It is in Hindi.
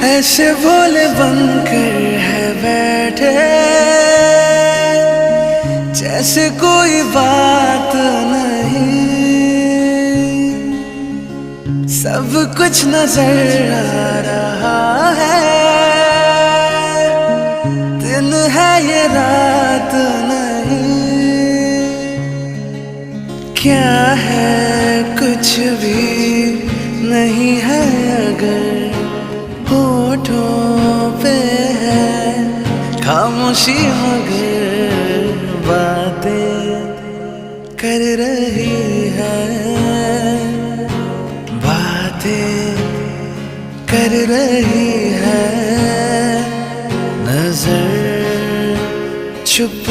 ऐसे भोले बनकर है बैठे जैसे कोई बात नहीं, सब कुछ नजर आ रहा है, दिन है ये रात नहीं। क्या है कुछ भी नहीं है अगर होठों पे है खामोशी, मगर बातें कर रही है, बातें कर रही है। नजर छुप